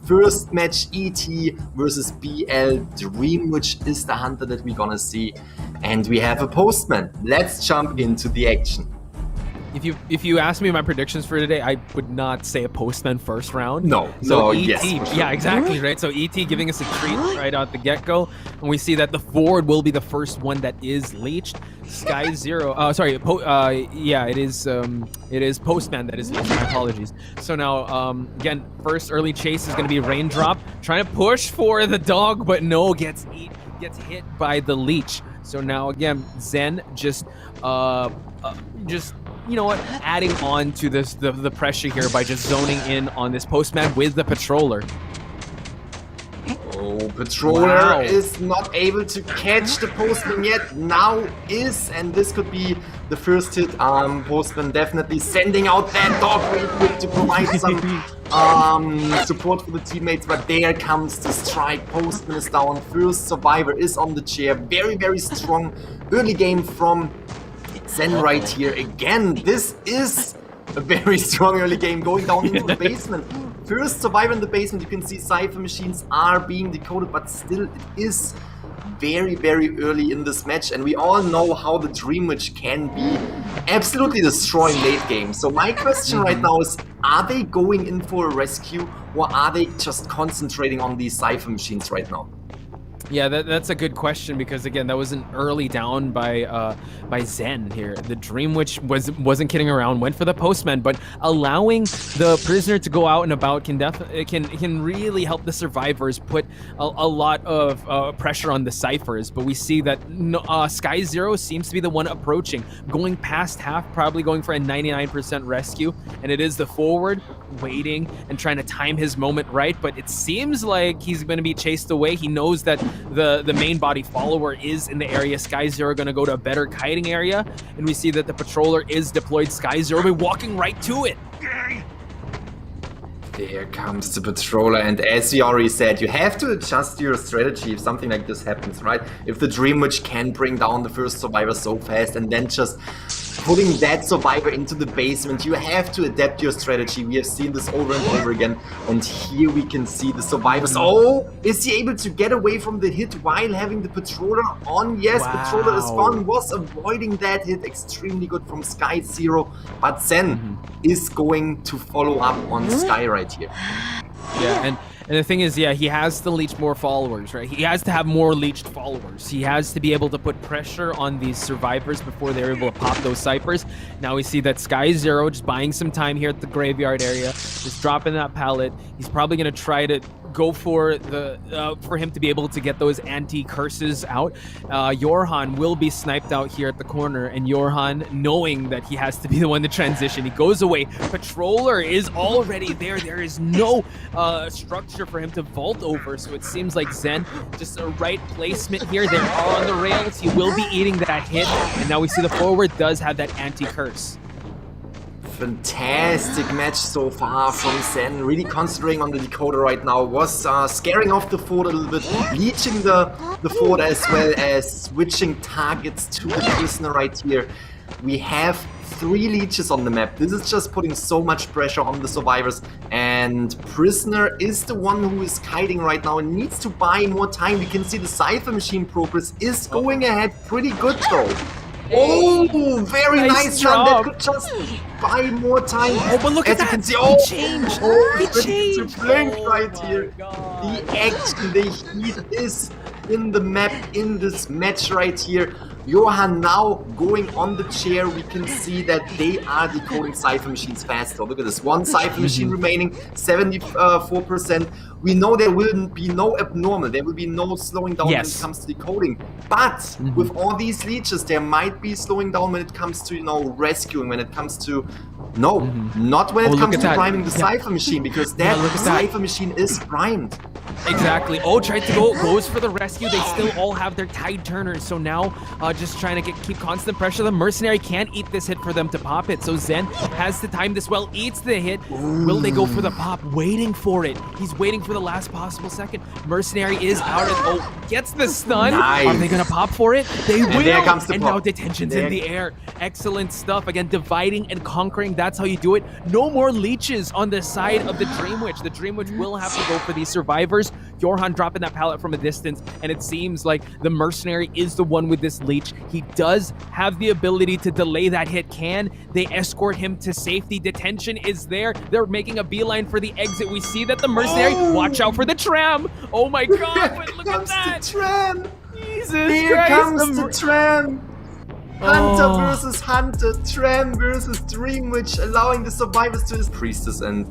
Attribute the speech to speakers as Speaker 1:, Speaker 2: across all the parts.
Speaker 1: First match, ET versus BL. Dream, which is the hunter that we're gonna see. And we have a postman. Let's jump into the action.
Speaker 2: If you ask me my predictions for today, I would not say a postman first round.
Speaker 1: No,
Speaker 2: so ET,
Speaker 1: yes, for sure.
Speaker 2: Yeah, exactly, right? So ET giving us a treat right out the get-go, and we see that the forward will be the first one that is leeched. Sky Zero, it is postman that is leeched. My apologies. So now, again, first early chase is going to be Raindrop trying to push for the dog, but no, gets hit by the leech. So now again, Zen just you know what, adding on to this the pressure here by just zoning in on this postman with the patroller.
Speaker 1: Oh, patroller is not able to catch the postman yet. Now is, and this could be the first hit. Postman definitely sending out that dog real quick to provide some support for the teammates, but there comes the strike. Postman is down. First survivor is on the chair. Very, very strong early game from Zen right here. Again, this is a very strong early game going down into the basement. First survivor in the basement. You can see Cypher machines are being decoded, but still it is very, very early in this match, and we all know how the Dream Witch can be absolutely destroying late game. So my question right now is, are they going in for a rescue, or are they just concentrating on these Cypher machines right now?
Speaker 2: Yeah, that's a good question, because again, that was an early down by Zen here. The Dream Witch wasn't kidding around, went for the postman, but allowing the prisoner to go out and about can really help the survivors put a lot of pressure on the ciphers. But we see that Sky Zero seems to be the one approaching, going past half, probably going for a 99% rescue, and it is the forward waiting and trying to time his moment right. But it seems like he's going to be chased away. He knows that the main body follower is in the area. Sky Zero going to go to a better kiting area, and we see that the patroller is deployed. Sky Zero will be walking right to it.
Speaker 1: There comes the patroller, and as we already said, you have to adjust your strategy if something like this happens, right? If the Dream Witch can bring down the first survivor so fast and then just putting that survivor into the basement, you have to adapt your strategy. We have seen this over and over again, and here we can see the survivors. Oh, is he able to get away from the hit while having the patroller on? Yes, patroller is gone, was avoiding that hit. Extremely good from Sky Zero, but Zen is going to follow up on Sky right here.
Speaker 2: Yeah, and the thing is, yeah, he has to leech more followers, right? He has to have more leeched followers. He has to be able to put pressure on these survivors before they're able to pop those ciphers. Now we see that Sky Zero just buying some time here at the graveyard area, just dropping that pallet. He's probably going to try to go for for him to be able to get those anti-curses out. Yorhan will be sniped out here at the corner, and Yorhan, knowing that he has to be the one to transition, he goes away. Patroller is already there. There is no structure for him to vault over, so it seems like Zen, just a right placement here. They are on the rails. He will be eating that hit, and now we see the forward does have that anti-curse.
Speaker 1: Fantastic match so far from Zen, really concentrating on the decoder right now, was scaring off the fort a little bit, leeching the fort as well as switching targets to the prisoner right here. We have 3 leeches on the map. This is just putting so much pressure on the survivors, and prisoner is the one who is kiting right now and needs to buy more time. We can see the Cypher machine progress is going ahead pretty good though. Oh, very nice run. That could just buy more time.
Speaker 2: Oh, but look at that.
Speaker 1: You can see,
Speaker 2: He changed.
Speaker 1: He changed. Blink right here. The action, the heat is in the map in this match right here. Johan now going on the chair. We can see that they are decoding Cypher machines faster. Look at this. 1 Cypher machine remaining, 74%. We know there will be no abnormal. There will be no slowing down when it comes to decoding. But with all these leeches, there might be slowing down when it comes to, you know, rescuing, when it comes to... not when it comes to priming the Cypher machine, because that Cypher machine is primed.
Speaker 2: Exactly. Oh, tried to goes for the rescue. They still all have their tide turners. So now just trying to keep constant pressure. The mercenary can't eat this hit for them to pop it. So Zen has to time this well, eats the hit. Will they go for the pop? Waiting for it. He's waiting for the last possible second. Mercenary is out of gets the stun.
Speaker 1: Nice.
Speaker 2: Are they gonna pop for it? They will.
Speaker 1: There comes the
Speaker 2: and
Speaker 1: pop.
Speaker 2: now detention's in the air. Excellent stuff. Again, dividing and conquering. That's how you do it. No more leeches on the side of the Dream Witch. The Dream Witch will have to go for these survivors. Johan dropping that pallet from a distance, and it seems like the mercenary is the one with this leech. He does have the ability to delay that hit. Can they escort him to safety? Detention is there. They're making a beeline for the exit. We see that the mercenary, watch out for the tram. Oh my god, but look at that.
Speaker 1: The tram.
Speaker 2: Jesus
Speaker 1: Here
Speaker 2: Christ.
Speaker 1: comes the tram. Hunter versus Hunter, Tram versus Dream Witch, allowing the survivors to his priestess. And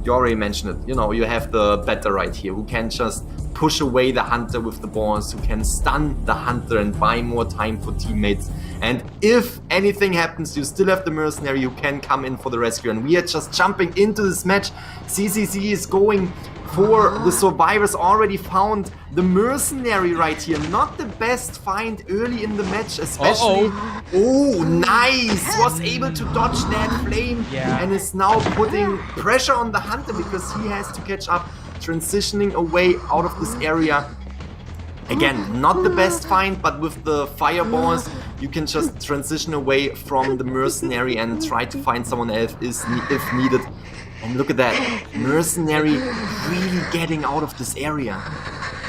Speaker 1: you already mentioned it, you know, you have the better right here, who can just push away the Hunter with the balls, who can stun the Hunter and buy more time for teammates. And if anything happens, you still have the mercenary who can come in for the rescue. And we are just jumping into this match. CCC is going for the survivors, already found the mercenary right here. Not the best find early in the match, especially. Oh, nice! Was able to dodge that flame and is now putting pressure on the Hunter because he has to catch up, transitioning away out of this area. Again, not the best find, but with the fireballs, you can just transition away from the mercenary and try to find someone else if needed. And look at that, mercenary really getting out of this area.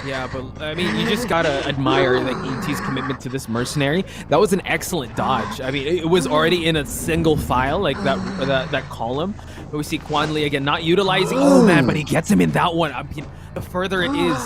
Speaker 2: Yeah, but I mean, you just gotta admire like ET's commitment to this mercenary. That was an excellent dodge. I mean, it was already in a single file, like that column. But we see Quan Lee again not utilizing. Oh man, but he gets him in that one. I mean, the further it is,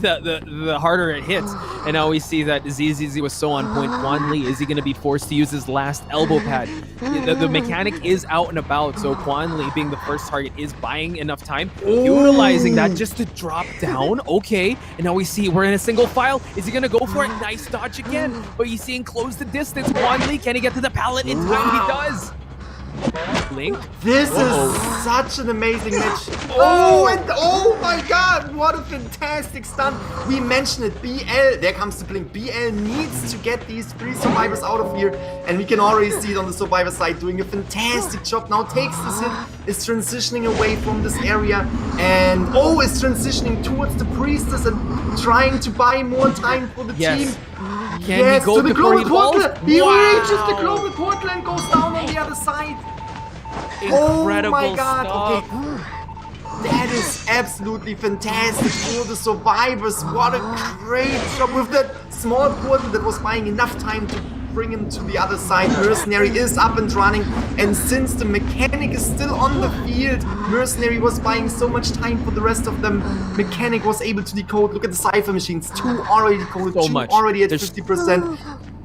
Speaker 2: the harder it hits. And now we see that ZZZ was so on point. Quan Lee, is he going to be forced to use his last elbow pad? The mechanic is out and about, so Quan Lee, being the first target, is buying enough time, utilizing that just to drop down. Okay, and now we see we're in a single file. Is he going to go for it? Nice dodge again, but you see him close the distance. Quan Lee, can he get to the pallet in time? He does. Blink.
Speaker 1: This is such an amazing match. Oh, and oh my god, what a fantastic stun. We mentioned it, BL, there comes the blink. BL needs to get these 3 survivors out of here, and we can already see it on the survivor side doing a fantastic job. Now takes this hit, is transitioning away from this area, and is transitioning towards the priestess and trying to buy more time for the team.
Speaker 2: Can he go
Speaker 1: to the global portal? He reaches the
Speaker 2: Wow.
Speaker 1: global portal and goes down on the other side.
Speaker 2: Incredible
Speaker 1: oh my god,
Speaker 2: stuff.
Speaker 1: okay. That is absolutely fantastic for the survivors. What a great job with that small portal that was buying enough time to bring him to the other side. Mercenary is up and running, and since the mechanic is still on the field, Mercenary was buying so much time for the rest of them. Mechanic was able to decode. Look at the Cypher machines. 2 already decoded,
Speaker 2: So
Speaker 1: 2
Speaker 2: much.
Speaker 1: already at 50%.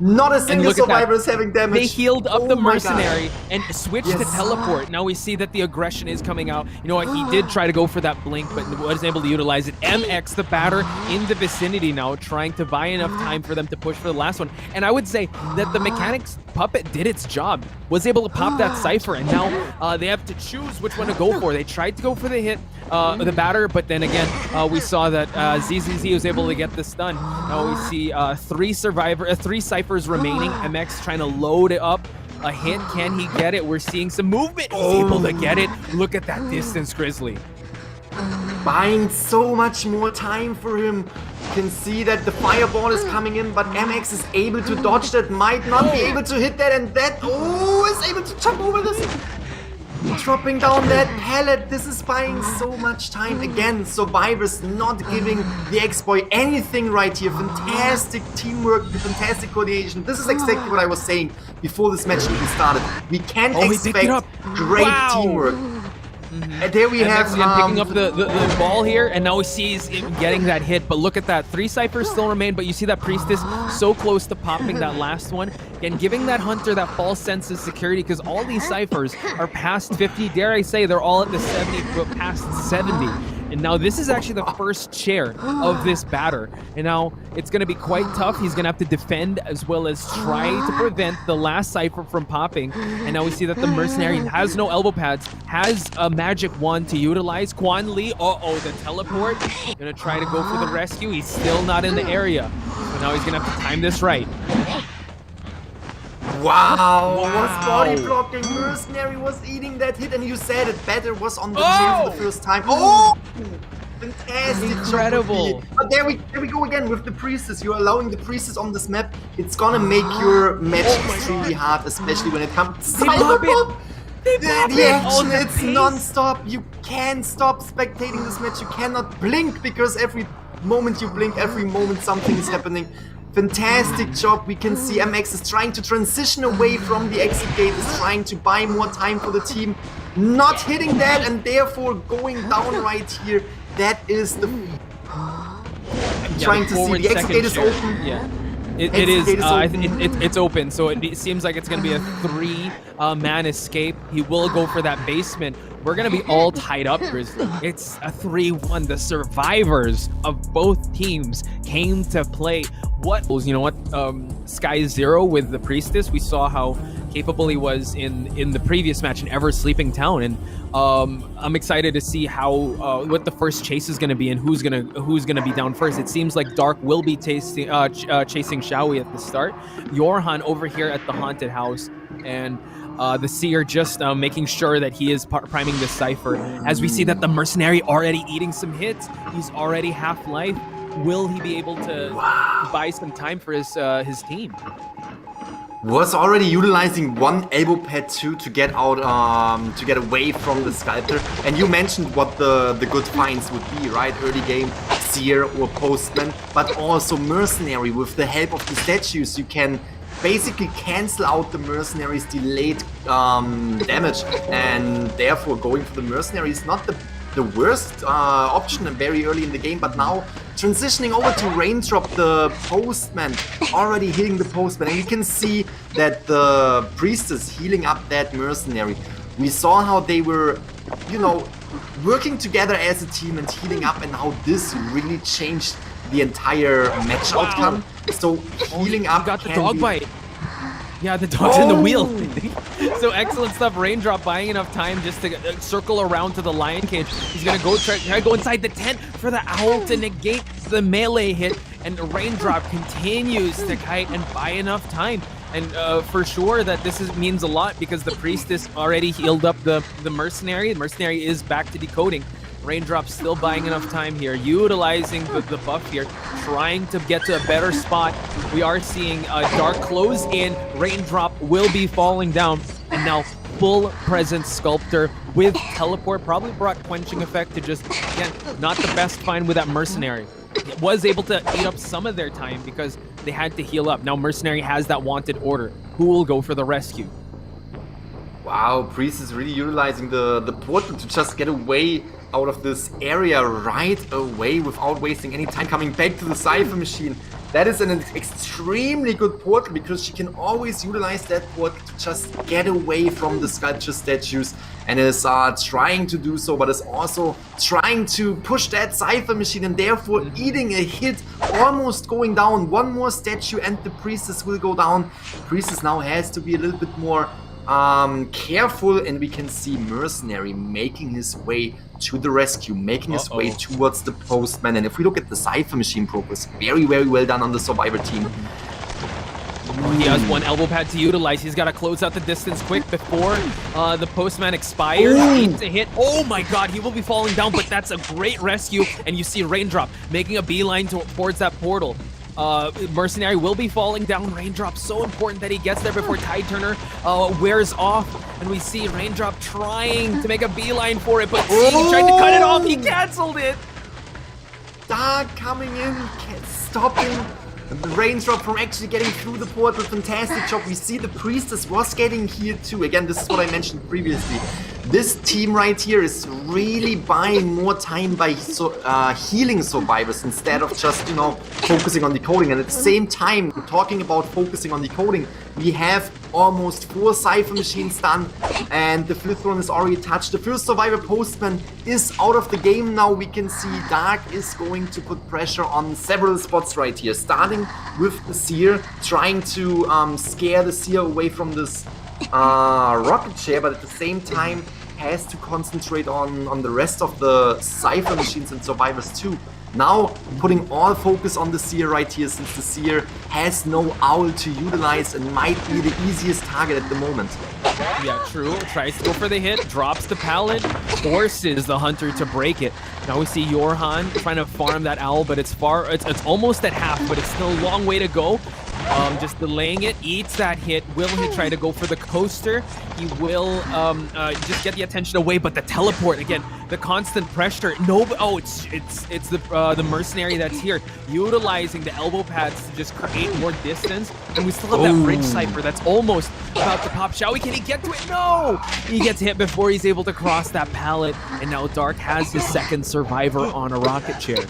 Speaker 1: Not a single survivor is having damage.
Speaker 2: They healed up the
Speaker 1: my God.
Speaker 2: mercenary and switched to teleport. Now we see that the aggression is coming out. You know what? He did try to go for that blink, but wasn't able to utilize it. MX, the batter, in the vicinity now, trying to buy enough time for them to push for the last one. And I would say that the mechanics puppet did its job. Was able to pop that Cypher, and now they have to choose which one to go for. They tried to go for the hit, the batter, but then again, we saw that ZZZ was able to get the stun. Now we see 3 Cyphers remaining. MX trying to load it up. A hit, can he get it? We're seeing some movement. He's able to get it. Look at that distance, Grizzly.
Speaker 1: Buying so much more time for him. You can see that the fireball is coming in, but MX is able to dodge that, might not be able to hit that, and that is able to jump over this. Dropping down that pallet. This is buying so much time. Again, survivors not giving the X-Boy anything right here. Fantastic teamwork, fantastic coordination. This is exactly what I was saying before this match even started. We can't expect great teamwork. And there we have
Speaker 2: picking up the ball here, and now he sees him getting that hit. But look at that, 3 Cyphers still remain, but you see that Priestess so close to popping that last one and giving that Hunter that false sense of security, because all these Cyphers are past 50. Dare I say they're all at the 70, but past 70. And now this is actually the first chair of this batter. And now it's going to be quite tough. He's going to have to defend as well as try to prevent the last Cypher from popping. And now we see that the Mercenary has no elbow pads, has a magic wand to utilize. Quan Lee, the teleport. Going to try to go for the rescue. He's still not in the area. So now he's going to have to time this right.
Speaker 1: Wow, was body blocking. Mercenary was eating that hit, and you said it. Batter was on the chair for the first time. Oh, fantastic!
Speaker 2: Incredible.
Speaker 1: But there we go again with the Priestess. You're allowing the Priestess on this map. It's gonna make your match extremely hard, especially when it comes to Cyberpunk. The action, it's non-stop. You can't stop spectating this match. You cannot blink because every moment you blink, every moment something is happening. Fantastic job. We can see MX is trying to transition away from the exit gate, is trying to buy more time for the team, not hitting that and therefore going down right here. That is the... I'm trying to see, the exit gate is open.
Speaker 2: Yeah. It is. It's open, so it seems like it's going to be a 3-man escape. He will go for that basement. We're going to be all tied up, Grizzly. It's a 3-1. The survivors of both teams came to play. You know what? Sky Zero with the Priestess, we saw how capable he was in the previous match in Ever Sleeping Town, and I'm excited to see how what the first chase is going to be and who's gonna be down first. It seems like Dark will be chasing Xiaoyi at the start. Yorhan over here at the haunted house, and the Seer just making sure that he is priming the Cypher. As we see that the Mercenary already eating some hits, he's already half life. Will he be able to buy some time for his team?
Speaker 1: Was already utilizing one elbow pad too to get out, to get away from the Sculptor. And you mentioned what the good finds would be, right? Early game, Seer or Postman, but also Mercenary. With the help of the statues, you can basically cancel out the Mercenary's delayed damage, and therefore going for the Mercenary is not the worst option very early in the game. But now transitioning over to Raindrop, the Postman, already hitting the Postman, and you can see that the Priestess healing up that Mercenary. We saw how they were, you know, working together as a team and healing up, and how this really changed the entire match outcome. So healing up
Speaker 2: got the dog bite. Yeah, the dog's in the wheel. So excellent stuff. Raindrop buying enough time just to circle around to the lion cage. He's gonna go try to go inside the tent for the owl to negate the melee hit, and Raindrop continues to kite and buy enough time. And for sure that this means a lot, because the Priestess already healed up the Mercenary. The Mercenary is back to decoding. Raindrop still buying enough time here, utilizing the buff here, trying to get to a better spot. We are seeing Dark close in. Raindrop will be falling down. And now full presence Sculptor with teleport. Probably brought quenching effect to just, again, not the best find with that Mercenary. It was able to eat up some of their time because they had to heal up. Now Mercenary has that wanted order. Who will go for the rescue?
Speaker 1: Wow, Priest is really utilizing the portal to just get away out of this area right away without wasting any time coming back to the Cypher machine. That is an extremely good portal, because she can always utilize that portal to just get away from the sculpture statues, and is trying to do so, but is also trying to push that Cypher machine, and therefore eating a hit, almost going down. One more statue and the Priestess will go down. Priestess now has to be a little bit more careful, and we can see Mercenary making his way to the rescue, making his way towards the Postman. And if we look at the Cypher machine progress, very, very well done on the Survivor team.
Speaker 2: He has one elbow pad to utilize. He's got to close out the distance quick before the Postman expires. Needs a hit. Oh my god, he will be falling down, but that's a great rescue. And you see Raindrop making a beeline towards that portal. Mercenary will be falling down. Raindrop, so important that he gets there before Tide Turner wears off. And we see Raindrop trying to make a beeline for it, but he tried to cut it off. He canceled it.
Speaker 1: Dark coming in, stopping the Raindrop from actually getting through the portal. Fantastic job. We see the Priestess was getting here too. Again, this is what I mentioned previously. This team right here is really buying more time by healing survivors instead of just, you know, focusing on decoding. And at the same time, talking about focusing on decoding, we have almost 4 Cypher machines done, and the 5th one is already touched. The first survivor Postman is out of the game now. We can see Dark is going to put pressure on several spots right here, starting with the Seer, trying to scare the Seer away from this rocket chair, but at the same time has to concentrate on the rest of the Cypher machines and survivors too. Now putting all focus on the Seer right here, since the Seer has no owl to utilize and might be the easiest target at the moment.
Speaker 2: Yeah, true. Tries to go for the hit, drops the pallet, forces the hunter to break it. Now we see Yorhan trying to farm that owl, but it's almost at half, but it's still a long way to go. Just delaying it, eats that hit. Will he try to go for the coaster? He will just get the attention away, but the teleport again, the constant pressure. No, oh, it's the mercenary that's here, utilizing the elbow pads to just create more distance. And we still have that bridge Cypher that's almost about to pop. Shall we? Can he get to it? No! He gets hit before he's able to cross that pallet, and now Dark has his second survivor on a rocket chair.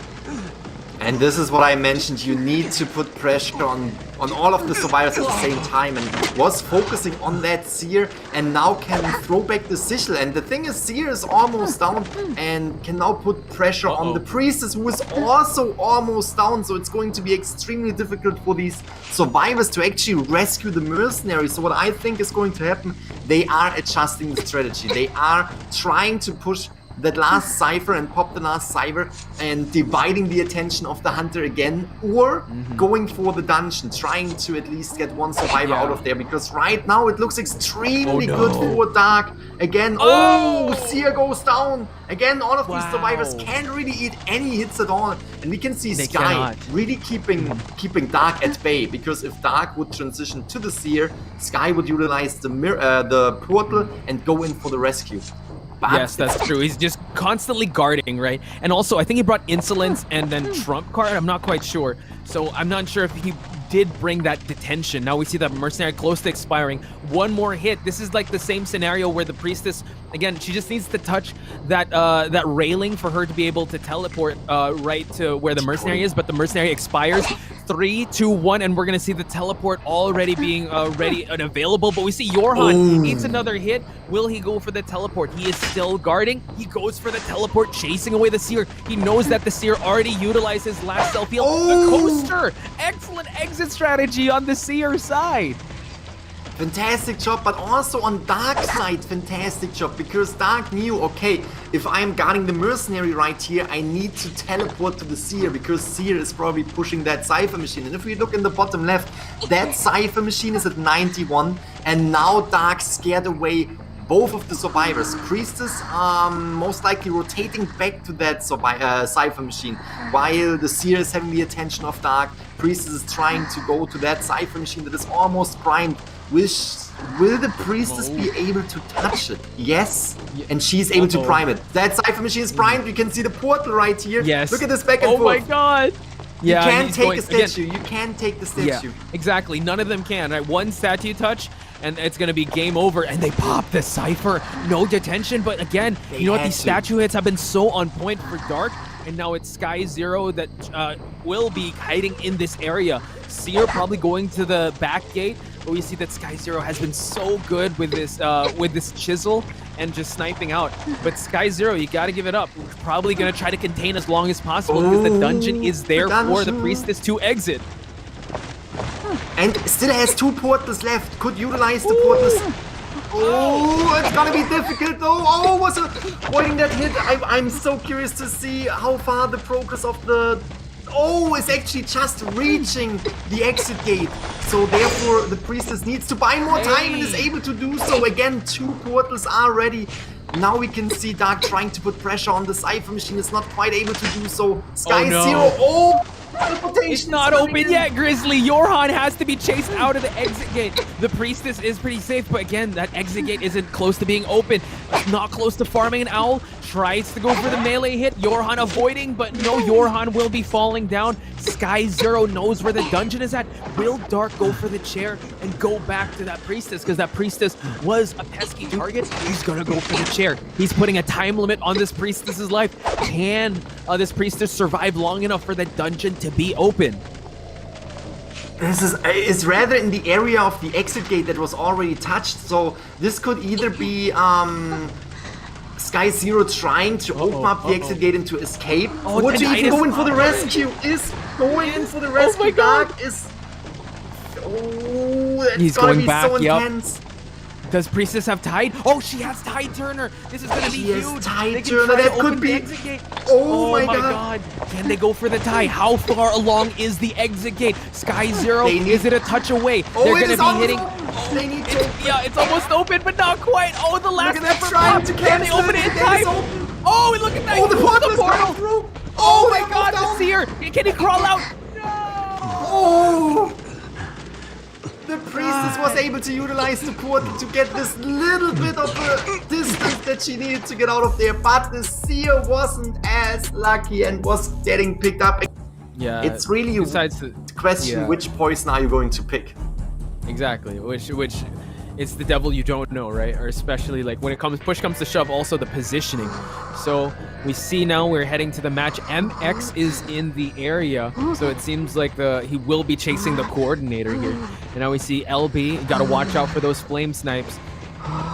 Speaker 1: And this is what I mentioned, you need to put pressure on all of the survivors at the same time, and was focusing on that Seer and now can throw back the Sigil. And the thing is, Seer is almost down and can now put pressure on the Priestess, who is also almost down, so it's going to be extremely difficult for these survivors to actually rescue the mercenary. So what I think is going to happen, they are adjusting the strategy. They are trying to push that last Cypher and pop the last Cypher and dividing the attention of the hunter again, or going for the dungeon, trying to at least get one survivor out of there, because right now it looks extremely good for Dark. Again, Seer goes down. Again, all of these survivors can't really eat any hits at all. And we can see Sky really keeping Dark at bay, because if Dark would transition to the Seer, Sky would utilize the portal and go in for the rescue. But
Speaker 2: yes, that's true. He's just constantly guarding, right? And also, I think he brought Insolence and then Trump card. I'm not quite sure. So I'm not sure if he did bring that detention. Now we see that mercenary close to expiring. One more hit. This is like the same scenario where the priestess, again, she just needs to touch that that railing for her to be able to teleport right to where the mercenary is, but the mercenary expires. 3, 2, 1, and we're gonna see the teleport already being ready and available. But we see Yorhan eats another hit. Will he go for the teleport? He is still guarding. He goes for the teleport, chasing away the Seer. He knows that the Seer already utilized his last self-heal. The coaster! Excellent exit strategy on the Seer side.
Speaker 1: Fantastic job, but also on Dark's side, fantastic job, because Dark knew, okay, if I'm guarding the mercenary right here, I need to teleport to the Seer, because Seer is probably pushing that Cypher machine. And if we look in the bottom left, that Cypher machine is at 91, and now Dark scared away both of the survivors. Priestess most likely rotating back to that Cypher machine, while the Seer is having the attention of Dark. Priestess is trying to go to that Cypher machine that is almost primed. Will the Priestess be able to touch it? Yes, and she's able to prime it. That Cypher machine is primed. You can see the portal right here.
Speaker 2: Yes.
Speaker 1: Look at this back and forth.
Speaker 2: Oh my god. Yeah,
Speaker 1: you can't take a statue. You can't take the statue.
Speaker 2: Yeah, exactly. None of them can. Right? One statue touch, and it's going to be game over. And they pop the Cypher. No detention. But again, you know what? These statue hits have been so on point for Dark. And now it's Sky Zero that will be hiding in this area. Seer probably going to the back gate. But we see that Sky Zero has been so good with this chisel and just sniping out. But Sky Zero, you gotta give it up. We're probably gonna try to contain as long as possible because the dungeon is there for the Priestess to exit.
Speaker 1: And still has 2 portals left. Could utilize the portals. Oh, it's gonna be difficult though. Oh, was avoiding that hit. I'm so curious to see how far the progress of the... Oh, it's actually just reaching the exit gate. So therefore, the Priestess needs to buy more time and is able to do so. Again, 2 portals are ready. Now we can see Dark trying to put pressure on the Cypher machine. Is not quite able to do so. Sky Zero. Oh!
Speaker 2: It's not open yet, Grizzly. Yorhan has to be chased out of the exit gate. The Priestess is pretty safe, but again, that exit gate isn't close to being open. Not close to farming an owl. Tries to go for the melee hit. Yorhan avoiding, but no, Yorhan will be falling down. Sky Zero knows where the dungeon is at. Will Dark go for the chair and go back to that Priestess? Because that Priestess was a pesky target. He's gonna go for the chair. He's putting a time limit on this Priestess's life. Can this Priestess survive long enough for the dungeon to be open?
Speaker 1: This is rather in the area of the exit gate that was already touched, so this could either be Sky Zero trying to open up the exit gate and to escape, or to even go in for the rescue. Is going in for the rescue.
Speaker 2: Oh my God.
Speaker 1: Dark is... Oh, that's
Speaker 2: He's
Speaker 1: gonna
Speaker 2: going
Speaker 1: be
Speaker 2: back,
Speaker 1: so
Speaker 2: yep.
Speaker 1: intense.
Speaker 2: Does Priestess have Tide? Oh, she has Tide Turner. This is gonna be huge.
Speaker 1: Yes, Tide
Speaker 2: They can
Speaker 1: Turner,
Speaker 2: try to
Speaker 1: that could
Speaker 2: open the
Speaker 1: be...
Speaker 2: exit gate.
Speaker 1: Oh my God.
Speaker 2: Can they go for the tie? How far along is the exit gate? Sky Zero, is it a touch away?
Speaker 1: Oh,
Speaker 2: They're
Speaker 1: it
Speaker 2: gonna
Speaker 1: is
Speaker 2: be hitting.
Speaker 1: They need to...
Speaker 2: Yeah, it's almost open, but not quite. Oh, the last
Speaker 1: Look at that,
Speaker 2: effort
Speaker 1: trying
Speaker 2: pop.
Speaker 1: to
Speaker 2: Can they
Speaker 1: cancel
Speaker 2: open it in
Speaker 1: it. It is
Speaker 2: time?
Speaker 1: open.
Speaker 2: Oh, look at that.
Speaker 1: Oh, the
Speaker 2: He
Speaker 1: portal
Speaker 2: used
Speaker 1: is coming through.
Speaker 2: Oh my
Speaker 1: that
Speaker 2: God,
Speaker 1: goes
Speaker 2: the
Speaker 1: down.
Speaker 2: seer. Can he crawl out?
Speaker 1: Oh! The priestess was able to utilize the portal to get this little bit of a distance that she needed to get out of there, but the seer wasn't as lucky and was getting picked up.
Speaker 2: Yeah.
Speaker 1: It's really a question, which poison are you going to pick?
Speaker 2: Exactly. Which it's the devil you don't know, right? Or especially like when push comes to shove, also the positioning. So we see now we're heading to the match. MX is in the area, so it seems like he will be chasing the coordinator here. And now we see LB. Got to watch out for those flame snipes.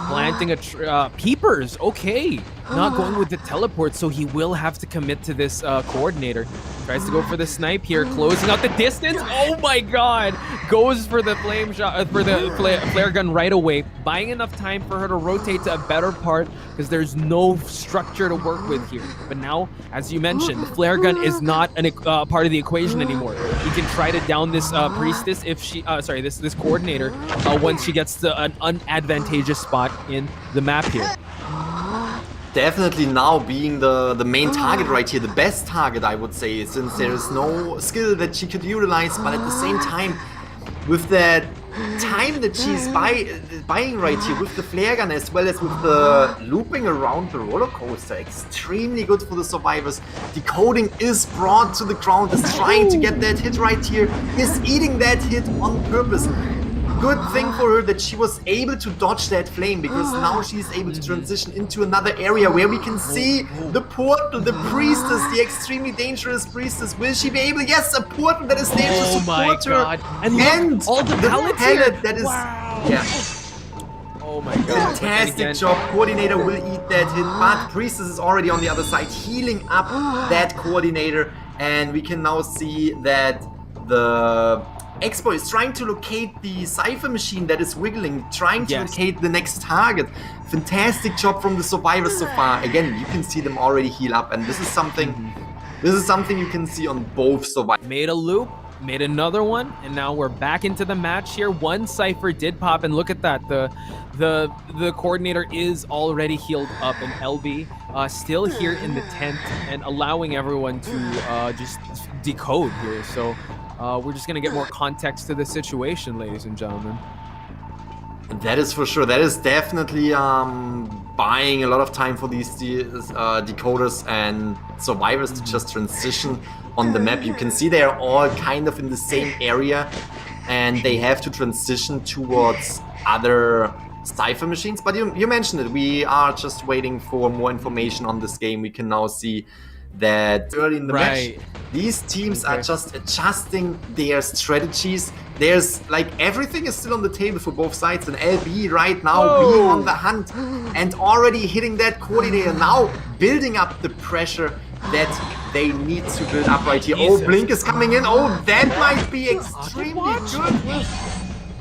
Speaker 2: Planting a peepers. Okay, not going with the teleport, so he will have to commit to this coordinator. Tries to go for the snipe here, closing out the distance. Oh my God! Goes for the flame shot, for the flare gun right away, buying enough time for her to rotate to a better part because there's no structure to work with here. But now, as you mentioned, the flare gun is not a part of the equation anymore. He can try to down this priestess if she, this coordinator once she gets to an unadvantageous spot in the map here.
Speaker 1: Definitely now being the main target right here, the best target I would say, since there is no skill that she could utilize, but at the same time, with that time that she's buying right here, with the flare gun as well as with the looping around the roller coaster, extremely good for the survivors. Decoding is brought to the ground, is trying to get that hit right here, is eating that hit on purpose. Good thing for her that she was able to dodge that flame, because now she's able to transition into another area where we can see the portal, the priestess, the extremely dangerous priestess. Will she be able? Yes, a portal that is there to support her. And
Speaker 2: all the
Speaker 1: pallet that is...
Speaker 2: Wow.
Speaker 1: Yeah.
Speaker 2: Oh my God.
Speaker 1: Fantastic job. Coordinator will eat that hit, but priestess is already on the other side, healing up that coordinator. And we can now see that the Expo is trying to locate the cipher machine that is wiggling, trying to locate the next target. Fantastic job from the survivors so far. Again, you can see them already heal up, and this is something you can see on both survivors.
Speaker 2: Made a loop, made another one, and now we're back into the match here. One cipher did pop, and look at that. The coordinator is already healed up, and LB still here in the tent and allowing everyone to just decode here. So we're just gonna get more context to the situation, ladies and gentlemen.
Speaker 1: That is for sure. That is definitely buying a lot of time for these decoders and survivors to just transition on the map. You can see they are all kind of in the same area, and they have to transition towards other cipher machines. But you mentioned it. We are just waiting for more information on this game. We can now see that early in the match, these teams are just adjusting their strategies. There's like everything is still on the table for both sides, and LB right now being on the hunt and already hitting that coordinator, now building up the pressure that they need to build up right here. Oh, Blink is coming in. Oh, that might be extremely good.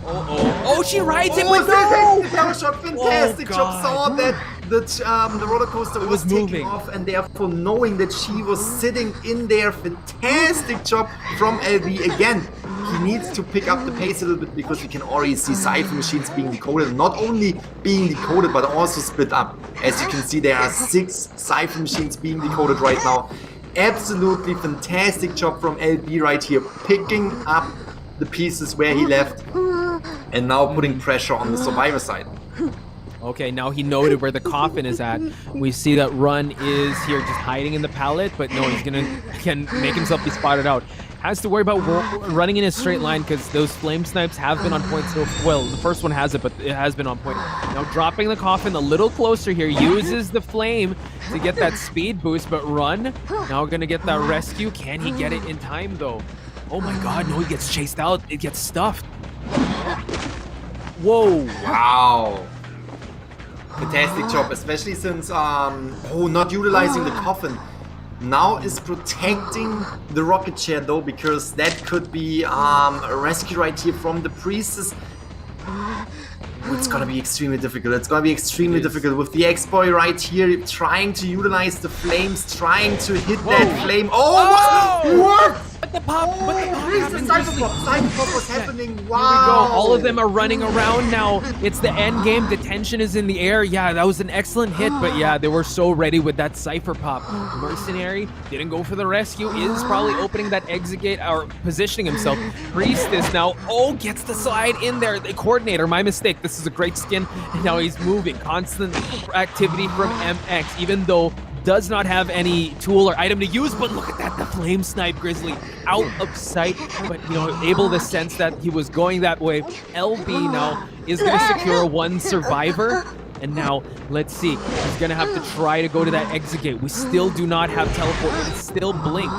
Speaker 2: Oh, she rides it with
Speaker 1: no shot. Fantastic job. Saw that the roller coaster was taking off, and therefore knowing that she was sitting in there. Fantastic job from LB again. He needs to pick up the pace a little bit, because we can already see cipher machines being decoded. Not only being decoded, but also split up. As you can see, there are 6 cipher machines being decoded right now. Absolutely fantastic job from LB right here, picking up the pieces where he left, and now putting pressure on the survivor side.
Speaker 2: Okay, now he noted where the coffin is at. We see that Run is here just hiding in the pallet, but no, can make himself be spotted out. Has to worry about running in a straight line, because those flame snipes have been on point so well. The first one hasn't, but it has been on point. Now dropping the coffin a little closer here, uses the flame to get that speed boost, but Run now gonna get that rescue. Can he get it in time though? Oh my god, no, he gets chased out. It gets stuffed. Whoa.
Speaker 1: Wow. Fantastic job, especially since, not utilizing the coffin. Now is protecting the rocket chair though, because that could be a rescue right here from the priestess. It's gonna be extremely difficult. It's gonna be extremely difficult with the X-Boy right here trying to utilize the flames, trying to hit that flame. Oh! What?
Speaker 2: But the pop
Speaker 1: Where's the Cypher was happening? Wow!
Speaker 2: Here we go. All of them are running around now. It's the end game. The tension is in the air. Yeah, that was an excellent hit, but yeah, they were so ready with that Cypher pop. Mercenary didn't go for the rescue. Is probably opening that exit gate or positioning himself. Priestess now, gets the slide in there. The coordinator, my mistake. This is a great skin. And now he's moving. Constant activity from MX, even though does not have any tool or item to use, but look at that, the flame snipe Grizzly out of sight, but able to sense that he was going that way. LB now is going to secure one survivor, and now let's see, he's going to have to try to go to that exit gate. We still do not have teleport, it's still blink.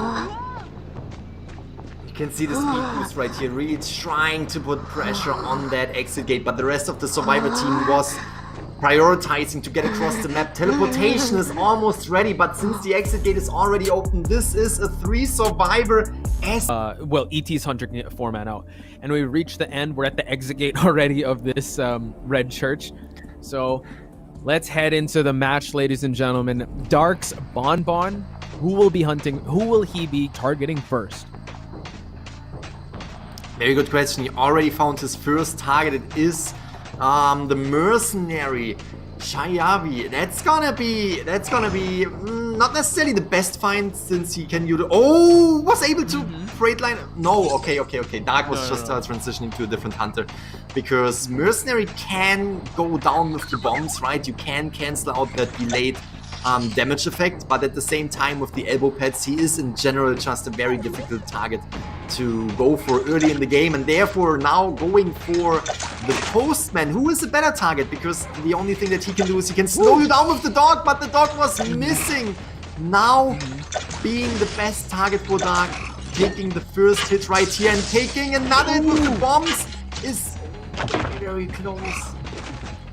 Speaker 1: You can see the speed boost right here, really trying to put pressure on that exit gate, but the rest of the survivor team was prioritizing to get across the map. Teleportation is almost ready, but since the exit gate is already open, this is a 3 survivor as
Speaker 2: ET's 104 man out, and we reached the end. We're at the exit gate already of this red church, so let's head into the match, ladies and gentlemen. Dark's Bonbon, who will he be targeting first?
Speaker 1: Very good question. He already found his first target. It is the mercenary Shayavi. That's gonna be not necessarily the best find, since he can was able to freight line. No, okay. Dark was transitioning to a different hunter, because mercenary can go down with the bombs, right? You can cancel out that delayed damage effect, but at the same time with the elbow pads, he is in general just a very difficult target to go for early in the game, and therefore now going for the postman, who is a better target, because the only thing that he can do is he can slow you down with the dog, but the dog was missing. Now being the best target for Dark, taking the first hit right here and taking another hit with the bombs is very close.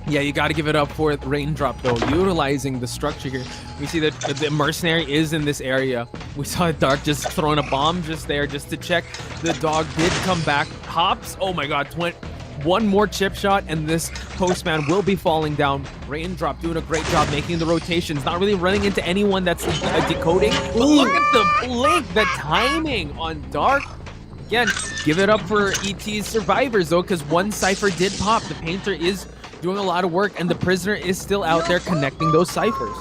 Speaker 2: Yeah, you got to give it up for Raindrop, though, utilizing the structure here. We see that the mercenary is in this area. We saw Dark just throwing a bomb just there just to check. The dog did come back. Hops, oh my god, one more chip shot, and this postman will be falling down. Raindrop doing a great job making the rotations, not really running into anyone that's decoding. But look at the blink, the timing on Dark. Again, give it up for ET's survivors, though, because one Cypher did pop. The painter is doing a lot of work, and the prisoner is still out there connecting those ciphers.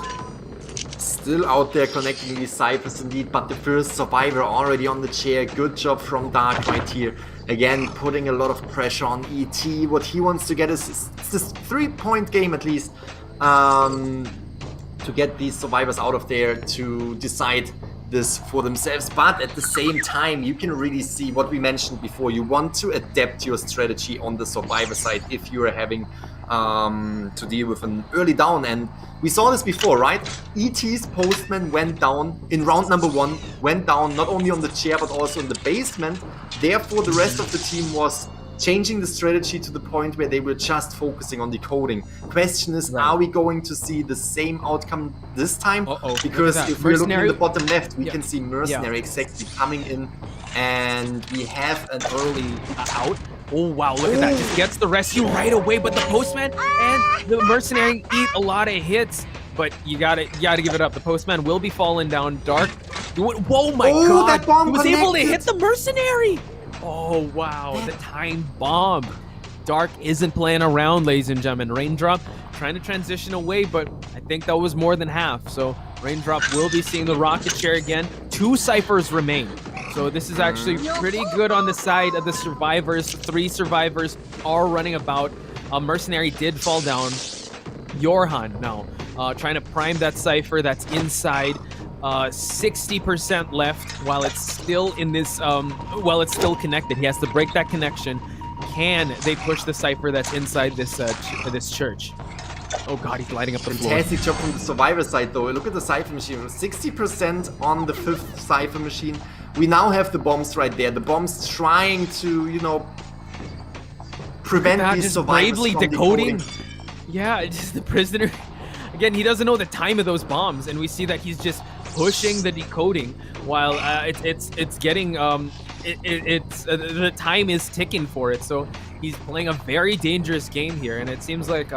Speaker 1: Still out there connecting these ciphers indeed, but the first survivor already on the chair. Good job from Dark right here. Again, putting a lot of pressure on ET. What he wants to get is this 3-point game at least, to get these survivors out of there to decide this for themselves. But at the same time, you can really see what we mentioned before. You want to adapt your strategy on the survivor side if you are having to deal with an early down, and we saw this before, right? ET's postman went down in round number 1, went down not only on the chair but also in the basement. Therefore the rest of the team was changing the strategy to the point where they were just focusing on decoding. Question is, are we going to see the same outcome this time? Because if we're looking at the bottom left, we can see mercenary exactly coming in, and we have an early
Speaker 2: out. Oh wow, look at that, just gets the rescue right away, but the postman and the mercenary eat a lot of hits, but you gotta give it up. The postman will be falling down. Dark, whoa my god,
Speaker 1: that bomb
Speaker 2: he was
Speaker 1: connected.
Speaker 2: able to hit the mercenary. Oh wow, the time bomb. Dark isn't playing around, ladies and gentlemen. Raindrop trying to transition away, but I think that was more than half, so Raindrop will be seeing the rocket chair again. 2 ciphers remain. So this is actually pretty good on the side of the survivors. 3 survivors are running about. Mercenary did fall down. Yorhan now trying to prime that cipher that's inside. 60% left while it's still in this, while it's still connected. He has to break that connection. Can they push the cipher that's inside this this church? Oh god, he's lighting up the floor.
Speaker 1: Fantastic job from the survivor side though. Look at the cipher machine. 60% on the 5th cipher machine. we now have the bombs right there. The bombs trying to, you know, prevent these survivors
Speaker 2: bravely
Speaker 1: from
Speaker 2: decoding. Yeah, it's just the prisoner. Again, he doesn't know the time of those bombs, and we see that he's just pushing the decoding while it's getting the time is ticking for it. So he's playing a very dangerous game here, and it seems like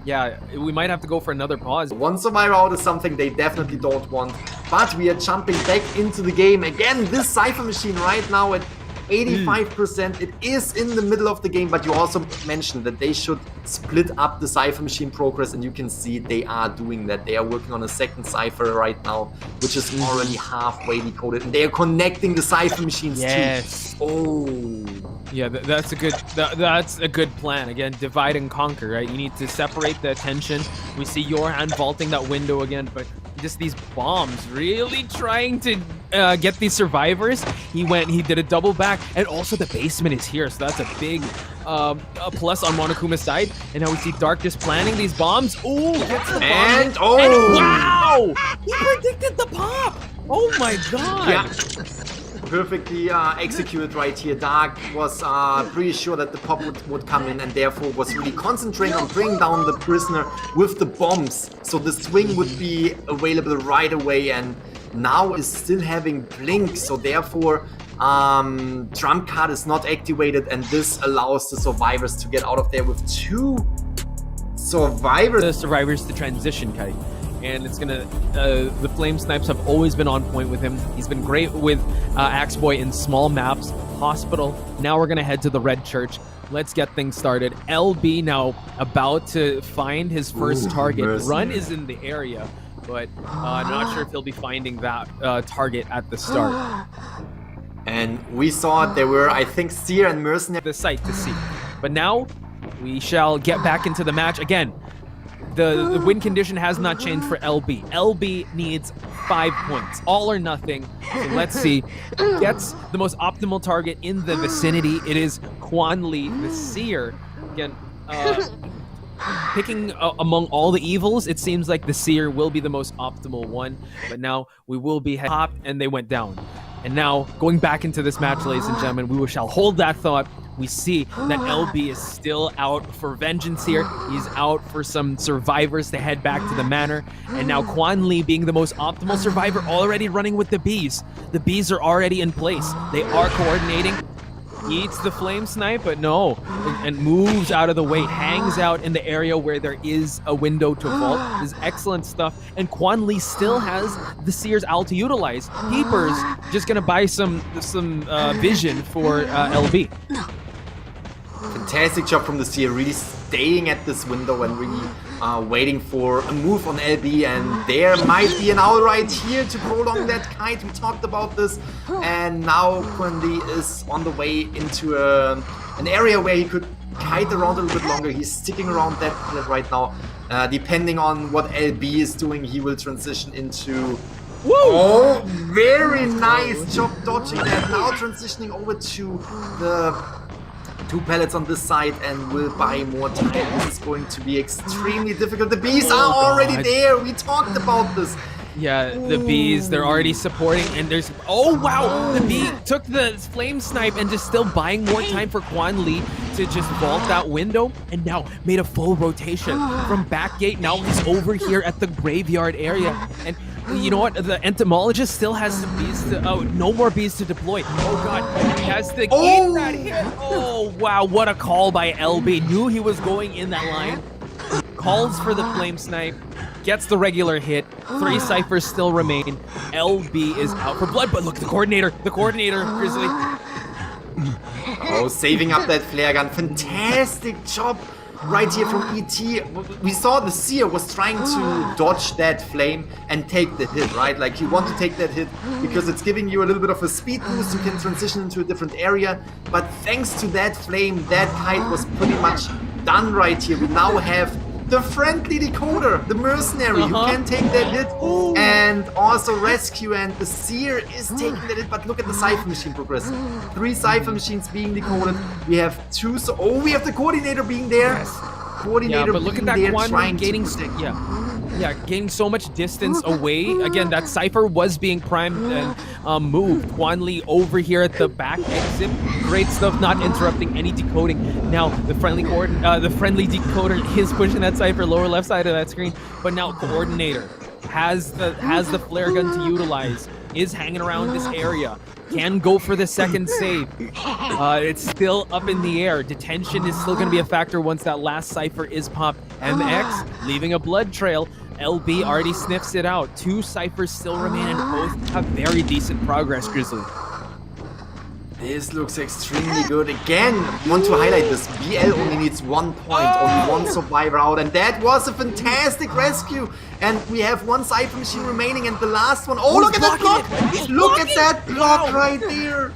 Speaker 2: yeah, we might have to go for another pause.
Speaker 1: One survivor out is something they definitely don't want, but we are jumping back into the game again. This Cypher machine right now at 85%. It is in the middle of the game, but you also mentioned that they should split up the Cypher machine progress, and you can see they are doing that. They are working on a second Cypher right now, which is already halfway decoded, and they are connecting the Cypher machines too. Oh.
Speaker 2: Yeah, that's a good plan. Again, divide and conquer, right? You need to separate the attention. We see Johan vaulting that window again, but just these bombs really trying to get these survivors. He did a double back, and also the basement is here, so that's a big a plus on Monokuma's side. And now we see Dark just planning these bombs. Oh, gets the bomb.
Speaker 1: And
Speaker 2: wow! He predicted the pop! Oh my god!
Speaker 1: Yeah. Perfectly executed right here. Dark was pretty sure that the pop would come in, and therefore was really concentrating on bringing down the prisoner with the bombs, so the swing would be available right away, and now is still having blink, so therefore trump card is not activated, and this allows the survivors to get out of there with two survivors.
Speaker 2: The survivors to transition, Kai. And it's gonna the flame snipes have always been on point with him. He's been great with Axe Boy in small maps. Hospital. Now we're gonna head to the Red Church. Let's get things started. LB now about to find his first target.
Speaker 1: Mercy.
Speaker 2: Run is in the area, but I'm not sure if he'll be finding that target at the start.
Speaker 1: And we saw there were, I think, Seer and Mercenary.
Speaker 2: The sight to see. But now we shall get back into the match again. The win condition has not changed for LB. LB needs 5 points, all or nothing. So let's see. Gets the most optimal target in the vicinity. It is Quan Li, the Seer. Again, picking among all the evils, it seems like the Seer will be the most optimal one. But now we will be popped, and they went down. And now, going back into this match, ladies and gentlemen, we shall hold that thought. We see that LB is still out for vengeance here. He's out for some survivors to head back to the manor. And now Quan Li, being the most optimal survivor, already running with the bees. The bees are already in place. They are coordinating. He eats the flame snipe, but no. And moves out of the way. Hangs out in the area where there is a window to vault. This is excellent stuff. And Quan Li still has the Seer's owl to utilize. Peepers just gonna buy some vision for LB.
Speaker 1: Fantastic job from the Seer, really staying at this window and really waiting for a move on LB, and there might be an owl right here to prolong that kite. We talked about this, and now Quan Li is on the way into an area where he could kite around a little bit longer. He's sticking around that pillar right now. Depending on what LB is doing, he will transition into...
Speaker 2: Woo!
Speaker 1: Oh, very nice job dodging that. Now transitioning over to the 2 pellets on this side and will buy more time. This is going to be extremely difficult. The bees are already there. We talked about this.
Speaker 2: Yeah, the bees, they're already supporting, and there's... Oh, wow! The bee took the flame snipe and just still buying more time for Quan Li to just vault that window, and now made a full rotation from back gate. Now he's over here at the graveyard area, and you know what? The entomologist still has some bees to... Oh, no more bees to deploy. Oh, God. He has to get that hit. Oh, wow. What a call by LB. Knew he was going in that line. Calls for the flame snipe. Gets the regular hit. 3 ciphers still remain. LB is out for blood, but look, the coordinator, Grizzly.
Speaker 1: Oh, saving up that flare gun. Fantastic job right here from ET. We saw the Seer was trying to dodge that flame and take the hit, right? Like, you want to take that hit because it's giving you a little bit of a speed boost. You can transition into a different area. But thanks to that flame, that kite was pretty much done right here. We now have the friendly decoder, the mercenary, who can take that hit and also rescue, and the Seer is taking that hit, but look at the Cypher machine progress. 3 Cypher machines being decoded. We have 2, so we have the coordinator being there. Yes. Coordinator
Speaker 2: but look
Speaker 1: being
Speaker 2: at that
Speaker 1: there
Speaker 2: Quan
Speaker 1: trying
Speaker 2: getting
Speaker 1: to protect.
Speaker 2: Yeah, gaining so much distance away. Again, that Cypher was being primed and moved. Hwan Lee over here at the back exit. Great stuff, not interrupting any decoding. Now, the friendly decoder is pushing that Cypher lower left side of that screen. But now Coordinator has the flare gun to utilize, is hanging around this area. Can go for the second save. It's still up in the air. Detention is still going to be a factor once that last Cypher is popped. MX leaving a blood trail. LB already sniffs it out. 2 Cyphers still remain and both have very decent progress, Grizzly.
Speaker 1: This looks extremely good. Again, want to highlight this. BL only needs 1 point, only 1 survivor out, and that was a fantastic rescue. And we have 1 Cypher machine remaining, and the last one. Oh, look at that block! Look at that block right there!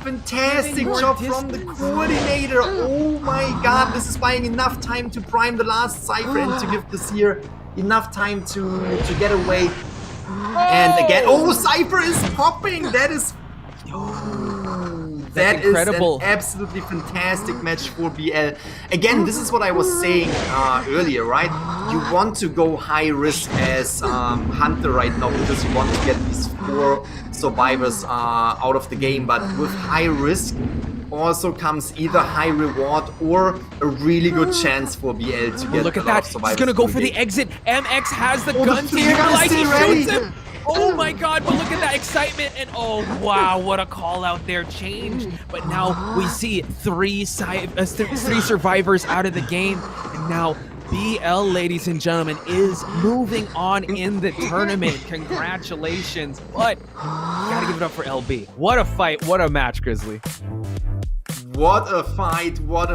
Speaker 1: Fantastic job from the coordinator. Oh my god, this is buying enough time to prime the last Cypher and to give the Seer enough time to get away. And again, oh, Cypher is popping! That is... That is an absolutely fantastic match for BL. Again, this is what I was saying earlier, right? You want to go high risk as Hunter right now because you want to get these 4 survivors out of the game. But with high risk also comes either high reward or a really good chance for BL to get
Speaker 2: look at that. He's gonna go for the exit. MX has the gun to utilize. He shoots him. Oh my god, but look at that excitement, and oh wow, what a call out there, change. But now we see 3 survivors out of the game, and now BL, ladies and gentlemen, is moving on in the tournament. Congratulations, but you gotta give it up for LB. What a fight, what a match, Grizzly.
Speaker 1: What a fight, what a